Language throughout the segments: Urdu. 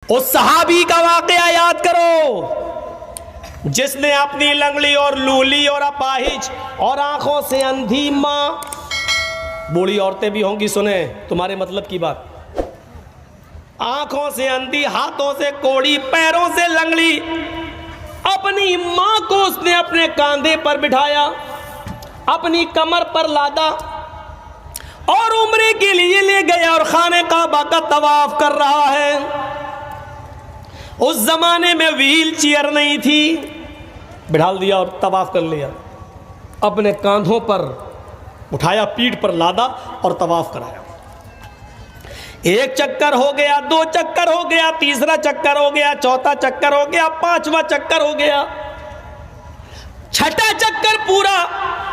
اس صحابی کا واقعہ یاد کرو جس نے اپنی لنگڑی اور لولی اور اپاہج اور آنکھوں سے اندھی ماں، بوڑھی عورتیں بھی ہوں گی سنیں تمہارے مطلب کی بات، آنکھوں سے اندھی، ہاتھوں سے کوڑی، پیروں سے لنگڑی، اپنی ماں کو اس نے اپنے کاندھے پر بٹھایا، اپنی کمر پر لادا اور عمرے کے لیے لے گیا اور خانہ کعبہ کا طواف کر رہا ہے۔ اس زمانے میں ویل چیئر نہیں تھی، بٹھال دیا اور طواف کر لیا، اپنے کاندھوں پر اٹھایا، پیٹھ پر لادا اور طواف کرایا۔ ایک چکر ہو گیا، دو چکر ہو گیا، تیسرا چکر ہو گیا، چوتھا چکر ہو گیا، پانچواں چکر ہو گیا، چھٹا چکر پورا،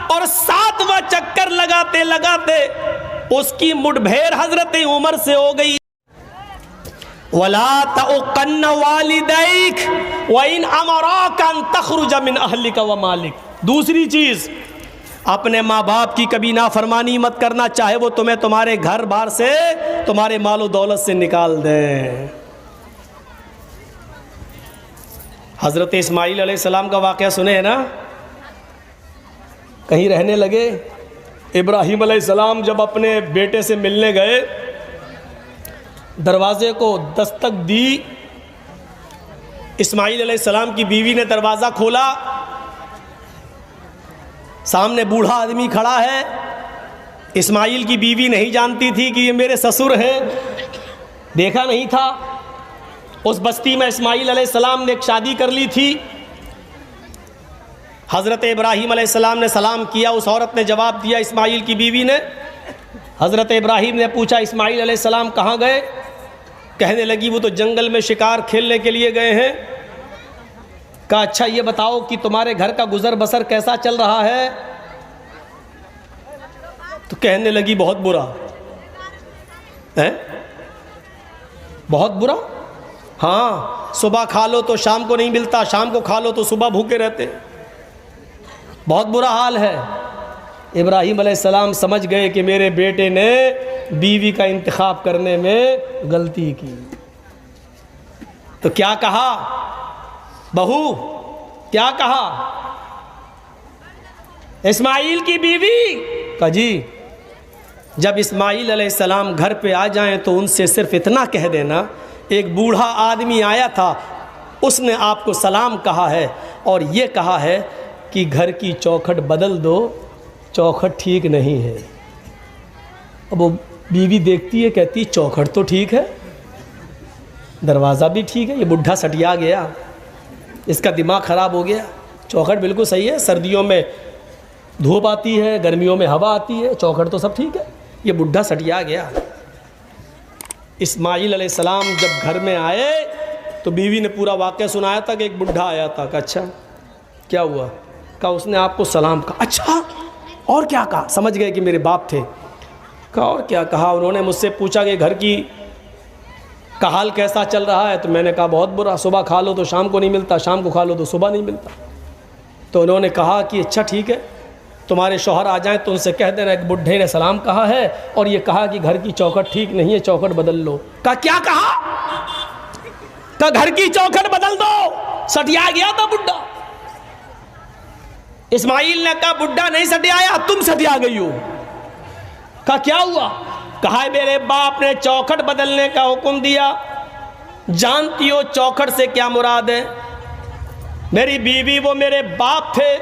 اور ساتواں چکر لگاتے لگاتے اس کی مڈ بھیڑ حضرت عمر سے ہو گئی۔ وَلَا تَعُقَّنَّ وَالِدَيْكَ وَإِنْ أَمَرَاكَ أَن تَخْرُجَ مِنْ أَهْلِكَ وَمَالِكَ۔ دوسری چیز، اپنے ماں باپ کی کبھی نافرمانی مت کرنا، چاہے وہ تمہیں تمہارے گھر بار سے، تمہارے مال و دولت سے نکال دیں۔ حضرت اسماعیل علیہ السلام کا واقعہ سنے ہیں نا، کہیں رہنے لگے، ابراہیم علیہ السلام جب اپنے بیٹے سے ملنے گئے، دروازے کو دستک دی، اسماعیل علیہ السلام کی بیوی نے دروازہ کھولا، سامنے بوڑھا آدمی کھڑا ہے۔ اسماعیل کی بیوی نہیں جانتی تھی کہ یہ میرے سسر ہیں، دیکھا نہیں تھا۔ اس بستی میں اسماعیل علیہ السلام نے ایک شادی کر لی تھی۔ حضرت ابراہیم علیہ السلام نے سلام کیا، اس عورت نے جواب دیا، اسماعیل کی بیوی نے۔ حضرت ابراہیم نے پوچھا اسماعیل علیہ السلام کہاں گئے؟ کہنے لگی وہ تو جنگل میں شکار کھیلنے کے لیے گئے ہیں۔ کہا اچھا یہ بتاؤ کہ تمہارے گھر کا گزر بسر کیسا چل رہا ہے؟ تو کہنے لگی بہت برا ہے، بہت برا، ہاں صبح کھا لو تو شام کو نہیں ملتا، شام کو کھا لو تو صبح بھوکے رہتے، بہت برا حال ہے۔ ابراہیم علیہ السلام سمجھ گئے کہ میرے بیٹے نے بیوی کا انتخاب کرنے میں غلطی کی۔ تو کیا کہا بہو، کیا کہا اسماعیل کی بیوی؟ کہا جی جب اسماعیل علیہ السلام گھر پہ آ جائیں تو ان سے صرف اتنا کہہ دینا، ایک بوڑھا آدمی آیا تھا، اس نے آپ کو سلام کہا ہے اور یہ کہا ہے کہ گھر کی چوکھٹ بدل دو، چوکھٹ ٹھیک نہیں ہے۔ اب وہ بیوی دیکھتی ہے، کہتی چوکھٹ تو ٹھیک ہے، دروازہ بھی ٹھیک ہے، یہ بڈھا سٹیا گیا، اس کا دماغ خراب ہو گیا، چوکھٹ بالکل صحیح ہے، سردیوں میں دھوپ آتی ہے، گرمیوں میں ہوا آتی ہے، چوکھٹ تو سب ٹھیک ہے، یہ بڈھا سٹیا گیا۔ اسماعیل علیہ السلام جب گھر میں آئے تو بیوی نے پورا واقعہ سنایا تھا کہ ایک بڈھا آیا تھا۔ کہا اچھا کیا ہوا؟ کہا اس نے آپ کو سلام کہا۔ اچھا اور کیا کہا؟ سمجھ گئے کہ میرے باپ تھے۔ کہا اور کیا کہا؟ انہوں نے مجھ سے پوچھا کہ گھر کی کا حال کیسا چل رہا ہے؟ تو میں نے کہا بہت برا، صبح کھا لو تو شام کو نہیں ملتا، شام کو کھا لو تو صبح نہیں ملتا۔ تو انہوں نے کہا کہ اچھا ٹھیک ہے، تمہارے شوہر آ جائیں تو ان سے کہہ دینا ایک بڈھے نے سلام کہا ہے اور یہ کہا کہ گھر کی چوکھٹ ٹھیک نہیں ہے، چوکھٹ بدل لو۔ کہا کیا کہا؟ کہا گھر کی چوکھٹ بدل دو، سٹیا گیا تھا بڈھا۔ اسماعیل نے کہا بڈھا نہیں سٹیایا، تم سٹیا گئی ہو۔ کہا کیا ہوا؟ کہا میرے باپ نے چوکھٹ بدلنے کا حکم دیا، جانتی ہو چوکھٹ سے کیا مراد ہے؟ میری بیوی وہ میرے باپ تھے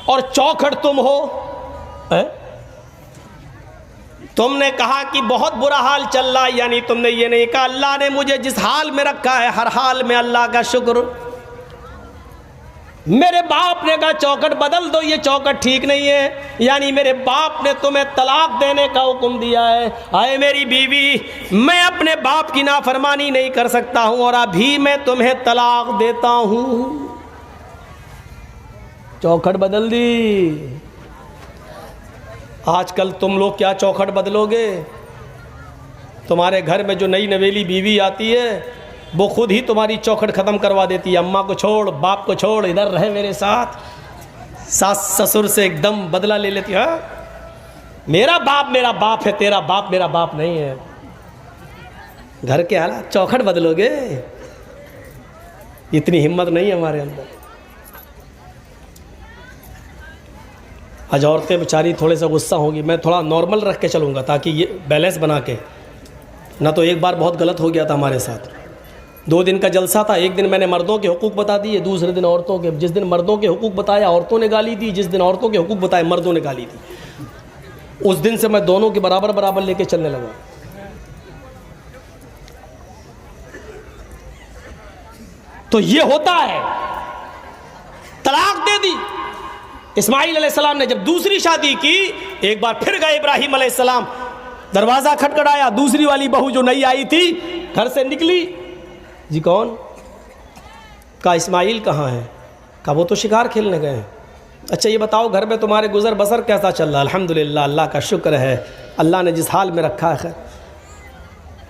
اور چوکھٹ تم ہو۔ تم نے کہا کہ بہت برا حال چل رہا ہے، یعنی تم نے یہ نہیں کہا اللہ نے مجھے جس حال میں رکھا ہے ہر حال میں اللہ کا شکر۔ میرے باپ نے کہا چوکھٹ بدل دو، یہ چوکھٹ ٹھیک نہیں ہے، یعنی میرے باپ نے تمہیں طلاق دینے کا حکم دیا ہے۔ اے میری بیوی، میں اپنے باپ کی نافرمانی نہیں کر سکتا ہوں اور ابھی میں تمہیں طلاق دیتا ہوں۔ چوکھٹ بدل دی۔ آج کل تم لوگ کیا چوکھٹ بدلو گے؟ تمہارے گھر میں جو نئی نویلی بیوی آتی ہے وہ خود ہی تمہاری چوکھٹ ختم کروا دیتی ہے، اماں کو چھوڑ، باپ کو چھوڑ، ادھر رہے میرے ساتھ۔ ساس سسر سے ایک دم بدلہ لے لیتی ہے، میرا باپ ہے، تیرا باپ میرا باپ نہیں ہے۔ گھر کے حالات چوکھٹ بدلو گے؟ اتنی ہمت نہیں ہے ہمارے اندر. آج عورتیں بیچاری تھوڑے سا غصہ ہوں گی. میں تھوڑا نارمل رکھ کے چلوں گا تاکہ یہ بیلنس بنا کے. نہ تو ایک بار بہت غلط ہو گیا تھا ہمارے ساتھ. 2 دن کا جلسہ تھا. ایک دن میں نے مردوں کے حقوق بتا دیے, دوسرے دن عورتوں کے. جس دن مردوں کے حقوق بتایا عورتوں نے گالی دی, جس دن عورتوں کے حقوق بتائے مردوں نے گالی دی. اس دن سے میں دونوں کے برابر لے کے چلنے لگا. تو یہ ہوتا ہے. طلاق دے دی. اسماعیل علیہ السلام نے جب دوسری شادی کی, ایک بار پھر گئے ابراہیم علیہ السلام, دروازہ کھٹکھٹایا. دوسری والی بہو جو نئی آئی تھی گھر سے نکلی. جی کون؟ کہا اسماعیل کہاں ہے؟ کہا وہ تو شکار کھیلنے گئے ہیں. اچھا یہ بتاؤ گھر میں تمہارے گزر بسر کیسا چل رہا؟ الحمدللہ, اللہ کا شکر ہے, اللہ نے جس حال میں رکھا ہے.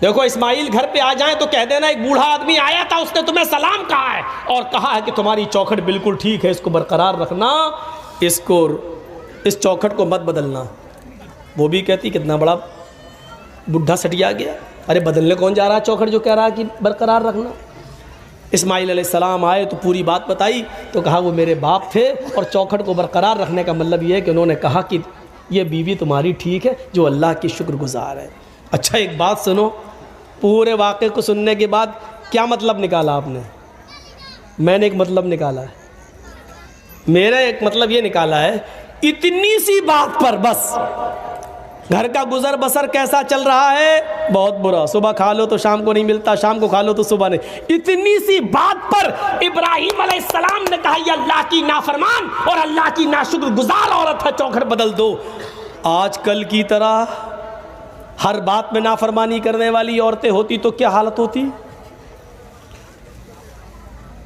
دیکھو اسماعیل گھر پہ آ جائیں تو کہہ دینا ایک بوڑھا آدمی آیا تھا, اس نے تمہیں سلام کہا ہے اور کہا ہے کہ تمہاری چوکھٹ بالکل ٹھیک ہے, اس کو برقرار رکھنا, اس چوکھٹ کو مت بدلنا. وہ بھی کہتی کتنا بڑا بڈھا سٹیا گیا, ارے بدلنے کون جا رہا چوکھٹ جو کہہ رہا کہ برقرار رکھنا. اسماعیل علیہ السلام آئے تو پوری بات بتائی تو کہا وہ میرے باپ تھے, اور چوکھٹ کو برقرار رکھنے کا مطلب یہ ہے کہ انہوں نے کہا کہ یہ بیوی تمہاری ٹھیک ہے جو اللہ کی شکر گزار ہے. اچھا ایک بات سنو, پورے واقعے کو سننے کے بعد کیا مطلب نکالا آپ نے؟ میں نے ایک مطلب نکالا ہے. میرا ایک مطلب یہ نکالا ہے, اتنی سی بات پر بس گھر کا گزر بسر کیسا چل رہا ہے؟ بہت برا. صبح کھا لو تو شام کو نہیں ملتا, شام کو کھا لو تو صبح نہیں. اتنی سی بات پر ابراہیم علیہ السلام نے کہا یہ اللہ کی نافرمان اور اللہ کی ناشکر گزار عورت ہے, چوکھٹ بدل دو. آج کل کی طرح ہر بات میں نافرمانی کرنے والی عورتیں ہوتی تو کیا حالت ہوتی؟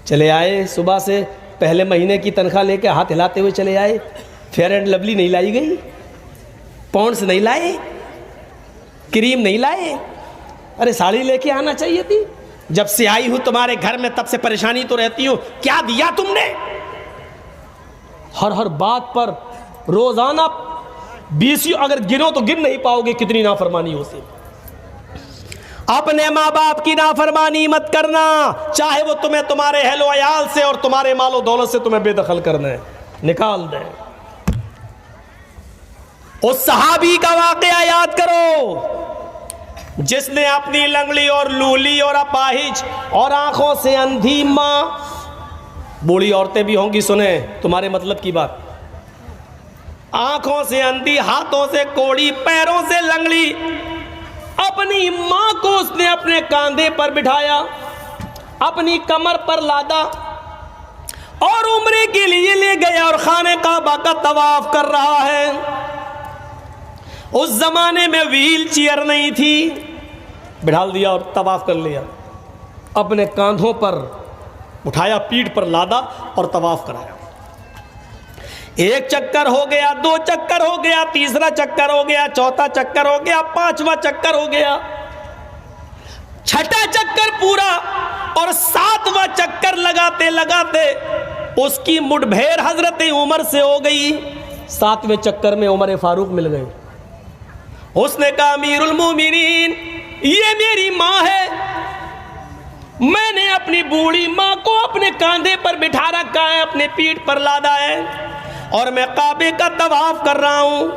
چلے آئے صبح سے, پہلے مہینے کی تنخواہ لے کے ہاتھ ہلاتے ہوئے چلے آئے, فیئر اینڈ لولی نہیں لائی گئی, پونڈس نہیں لائے, کریم نہیں لائے. ارے ساڑی لے کے آنا چاہیے تھی. جب سے آئی ہوں تمہارے گھر میں تب سے پریشانی تو رہتی ہوں, کیا دیا تم نے؟ ہر بات پر روزانہ 20 اگر گنو تو گن نہیں پاؤ گے کتنی نافرمانی ہوتی. اپنے ماں باپ کی نافرمانی مت کرنا, چاہے وہ تمہیں تمہارے اہل و عیال سے اور تمہارے مال و دولت سے تمہیں بے دخل کرنا ہے, نکال دیں. اس صحابی کا واقعہ یاد کرو جس نے اپنی لنگڑی اور لولی اور اپاہج اور آنکھوں سے اندھی ماں, بوڑھی عورتیں بھی ہوں گی سنیں تمہارے مطلب کی بات, آنکھوں سے اندھی, ہاتھوں سے کوڑی, پیروں سے لنگڑی, اپنی ماں کو اس نے اپنے کاندھے پر بٹھایا, اپنی کمر پر لادا اور عمرے کے لیے لے گیا اور خانہ کعبہ کا طواف کر رہا ہے. اس زمانے میں ویل چیئر نہیں تھی, بٹھال دیا اور طواف کر لیا, اپنے کاندھوں پر اٹھایا, پیٹھ پر لادا اور طواف کرایا. 1 چکر ہو گیا, 2 چکر ہو گیا, تیسرا چکر ہو گیا, چوتھا چکر ہو گیا, 5واں چکر ہو گیا, 6ٹھا چکر پورا, اور 7واں چکر لگاتے لگاتے اس کی مٹھ بھیڑ حضرت عمر سے ہو گئی. 7ویں چکر میں عمر فاروق مل گئے. اس نے کہا امیر المومنین یہ میری ماں ہے, میں نے اپنی بوڑھی ماں کو اپنے کاندھے پر بٹھا رکھا ہے, اپنے پیٹھ پر لادا ہے, اور میں کعبے کا طواف کر رہا ہوں.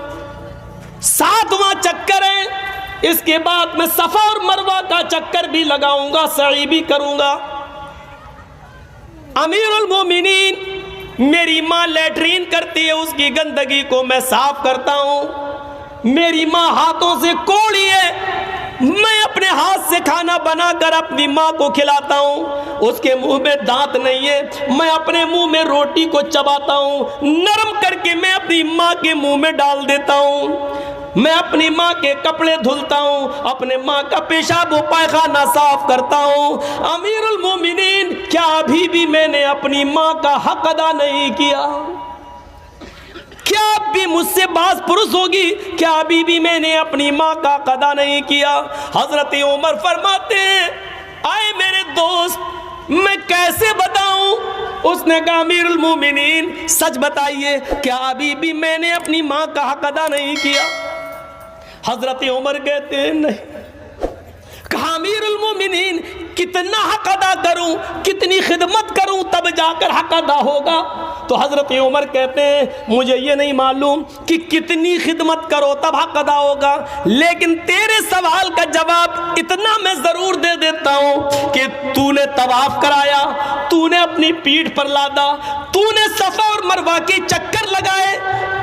7واں چکر ہے, اس کے بعد میں صفا اور مروہ کا چکر بھی لگاؤں گا, سعی بھی کروں گا. امیر المومنین میری ماں لیٹرین کرتی ہے, اس کی گندگی کو میں صاف کرتا ہوں. میری ماں ہاتھوں سے کوڑی ہے, میں اپنے ہاتھ سے کھانا بنا کر اپنی ماں کو کھلاتا ہوں. اس کے منہ میں دانت نہیں ہے, میں اپنے منہ میں روٹی کو چباتا ہوں, نرم کر کے میں اپنی ماں کے منہ میں ڈال دیتا ہوں. میں اپنی ماں کے کپڑے دھلتا ہوں, اپنے ماں کا پیشاب و پائخانہ صاف کرتا ہوں. امیر المومنین کیا ابھی بھی میں نے اپنی ماں کا حق ادا نہیں کیا؟ کیا اب بھی مجھ سے باز پرس ہوگی؟ کیا ابھی بھی میں نے اپنی ماں کا حق ادا نہیں کیا؟ حضرت عمر فرماتے ہیں آئے میرے دوست میں کیسے بتاؤں؟ اس نے کہا امیر المومنین سچ بتائیے, کیا ابھی بھی میں نے اپنی ماں کا حق ادا نہیں کیا؟ حضرت عمر کہتے ہیں نہیں. کہا امیر امیر المومنین کتنا حق ادا کروں، کتنی خدمت کروں تب جا کر حق ادا ہوگا؟ تو حضرت عمر کہتے ہیں مجھے یہ نہیں معلوم کہ کتنی خدمت کرو تب حق ادا ہوگا، لیکن تیرے سوال کا جواب اتنا میں ضرور دے دیتا ہوں کہ تو نے طواف کرایا، تو نے اپنی پیٹھ پر لادا، تو نے صفا اور مروہ کے چکر لگائے،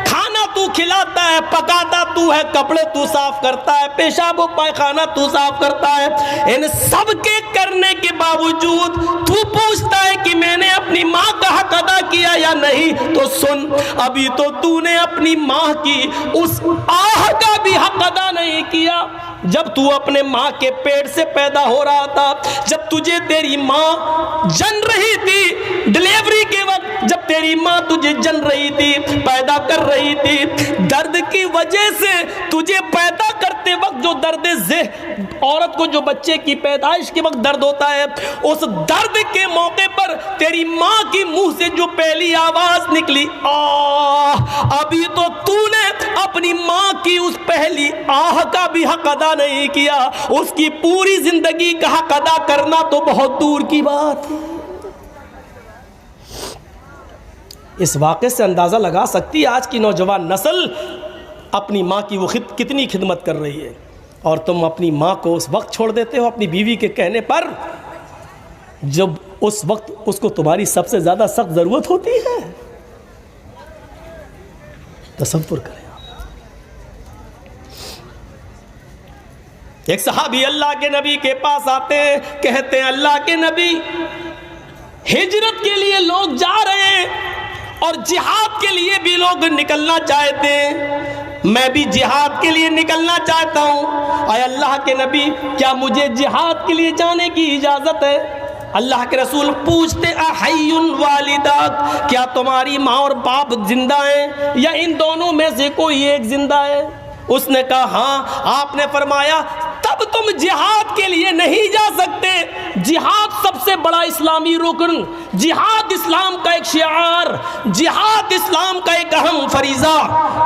کھانا تو کھلاتا ہے، پکاتا تو ہے، کپڑے تو صاف کرتا ہے، پیشاب و پائخانہ تو صاف کرتا ہے، ان سب کے کرنے کے باوجود تو پوچھتا ہے کہ میں نے اپنی ماں کا حق ادا کیا یا نہیں؟ تو سن، ابھی تو نے اپنی ماں کی اس آہ کا بھی حق ادا نہیں کیا۔ جب تو اپنے ماں کے پیٹ سے پیدا ہو رہا تھا، جب تجھے تیری ماں جن رہی تھی، ڈیلیوری کے وقت جب تیری ماں تجھے جن رہی تھی، پیدا کر رہی تھی، درد کی وجہ سے تجھے پیدا کرتے وقت جو درد عورت کو جو بچے کی پیدائش کے وقت درد ہوتا ہے، اس درد کے موقع پر تیری ماں کی منہ سے جو پہلی آواز نکلی آہ، ابھی تو نے اپنی ماں کی اس پہلی آہ کا بھی حق ادا نہیں کیا، اس کی پوری زندگی کا حق ادا کرنا تو بہت دور کی بات ہے۔ اس واقعے سے اندازہ لگا سکتی ہے آج کی نوجوان نسل اپنی ماں کی وہ کتنی خدمت کر رہی ہے، اور تم اپنی ماں کو اس وقت چھوڑ دیتے ہو اپنی بیوی کے کہنے پر جب اس وقت اس کو تمہاری سب سے زیادہ سخت ضرورت ہوتی ہے۔ تصور کریں آپ، ایک صحابی اللہ کے نبی کے پاس آتے ہیں، کہتے ہیں اللہ کے نبی ہجرت کے لیے لوگ جا رہے ہیں اور جہاد کے لیے بھی لوگ نکلنا چاہتے ہیں، میں بھی جہاد کے لیے نکلنا چاہتا ہوں، اے اللہ کے نبی کیا مجھے جہاد کے لیے جانے کی اجازت ہے؟ اللہ کے رسول پوچھتے احی والداک، کیا تمہاری ماں اور باپ زندہ ہیں یا ان دونوں میں سے کوئی ایک زندہ ہے؟ اس نے کہا ہاں۔ آپ نے فرمایا تب تم جہاد کے لیے نہیں جا سکتے، جہاد سب سے بڑا اسلامی رکن، جہاد اسلام کا ایک شعار، جہاد اسلام کا ایک اہم فریضہ،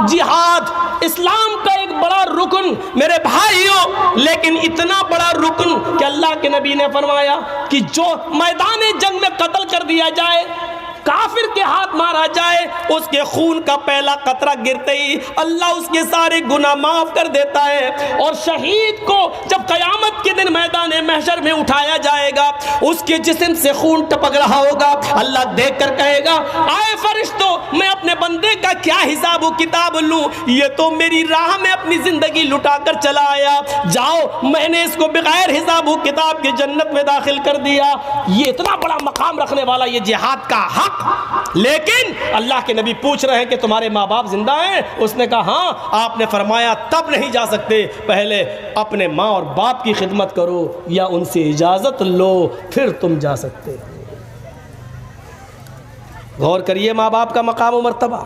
جہاد اسلام کا ایک بڑا رکن میرے بھائیوں، لیکن اتنا بڑا رکن کہ اللہ کے نبی نے فرمایا کہ جو میدان جنگ میں قتل کر دیا جائے، کافر کے ہاتھ مارا جائے، اس کے خون کا پہلا قطرہ گرتے ہی اللہ اس کے سارے گناہ معاف کر دیتا ہے، اور شہید کو جب قیامت کے دن میدان محشر میں اٹھایا جائے گا، اس کے جسم سے خون ٹپک رہا ہوگا، اللہ دیکھ کر کہے گا آئے فرشتوں میں اپنے بندے کا کیا حساب و کتاب لوں، یہ تو میری راہ میں اپنی زندگی لٹا کر چلا آیا، جاؤ میں نے اس کو بغیر حساب و کتاب کے جنت میں داخل کر دیا۔ یہ اتنا بڑا مقام رکھنے والا یہ جہاد کا حق، لیکن اللہ کے نبی پوچھ رہے ہیں کہ تمہارے ماں باپ زندہ ہیں؟ اس نے کہا ہاں۔ آپ نے فرمایا تب نہیں جا سکتے، پہلے اپنے ماں اور باپ کی خدمت کرو یا ان سے اجازت لو پھر تم جا سکتے۔ غور کریے ماں باپ کا مقام و مرتبہ۔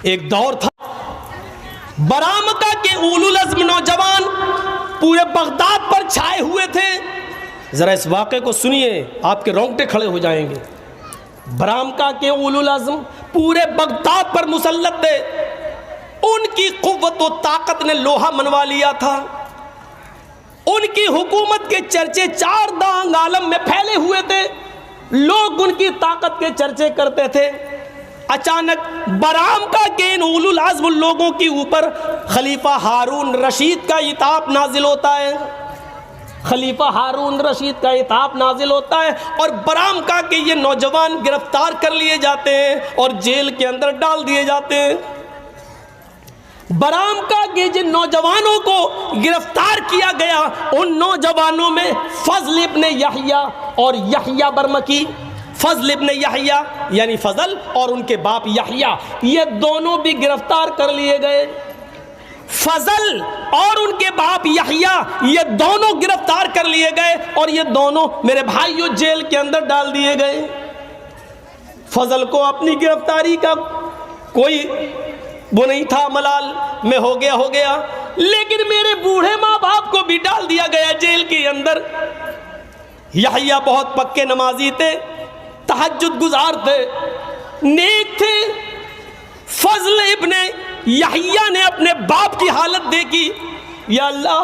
ایک دور تھا برامکہ کے اولو العزم نوجوان پورے بغداد پر چھائے ہوئے تھے، ذرا اس واقعے کو سنیے آپ کے رونگٹے کھڑے ہو جائیں گے۔ برامکہ کے اولو العزم پورے بغداد پر مسلط تھے، ان کی قوت و طاقت نے لوہا منوا لیا تھا، ان کی حکومت کے چرچے چار دانگ عالم میں پھیلے ہوئے تھے، لوگ ان کی طاقت کے چرچے کرتے تھے۔ اچانک برامکہ کے ان اولو العزم لوگوں کے اوپر خلیفہ ہارون رشید کا عتاب نازل ہوتا ہے، خلیفہ ہارون رشید کا عتاب نازل ہوتا ہے، اور برامکہ کے یہ نوجوان گرفتار کر لیے جاتے ہیں اور جیل کے اندر ڈال دیے جاتے ہیں۔ برامکہ کے جن نوجوانوں کو گرفتار کیا گیا، ان نوجوانوں میں فضل ابن یحییٰ اور یحییٰ برمکی، فضل ابن یحییٰ یعنی فضل اور ان کے باپ یحییٰ، یہ دونوں بھی گرفتار کر لیے گئے۔ فضل اور ان کے باپ یحییٰ یہ دونوں گرفتار کر لیے گئے اور یہ دونوں میرے بھائیوں جیل کے اندر ڈال دیے گئے۔ فضل کو اپنی گرفتاری کا کوئی وہ نہیں تھا، ملال میں ہو گیا، لیکن میرے بوڑھے ماں باپ کو بھی ڈال دیا گیا جیل کے اندر۔ یحییٰ بہت پکے نمازی تھے، تہجد گزار تھے، نیک تھے۔ فضل ابن یحییٰ نے اپنے باپ کی حالت دیکھی، یا اللہ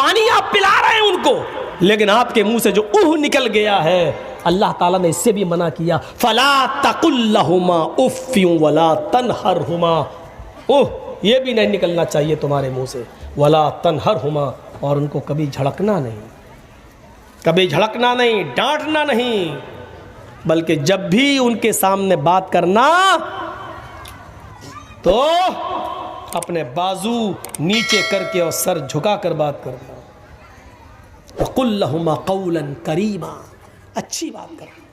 پانی آپ پلا رہے ہیں ان کو، لیکن آپ کے منہ سے جو اوہ نکل گیا ہے، اللہ تعالیٰ نے اس سے بھی منع کیا، فلا تقل لهما اف ولا تنہرہما، اوہ یہ بھی نہیں نکلنا چاہیے تمہارے منہ سے، ولا تنہرہما، اور ان کو کبھی جھڑکنا نہیں، کبھی جھڑکنا نہیں، ڈانٹنا نہیں، بلکہ جب بھی ان کے سامنے بات کرنا تو اپنے بازو نیچے کر کے اور سر جھکا کر بات کرنا، وَقُلْ لَهُمَا قَوْلًا كَرِيمًا، اچھی بات کرنا،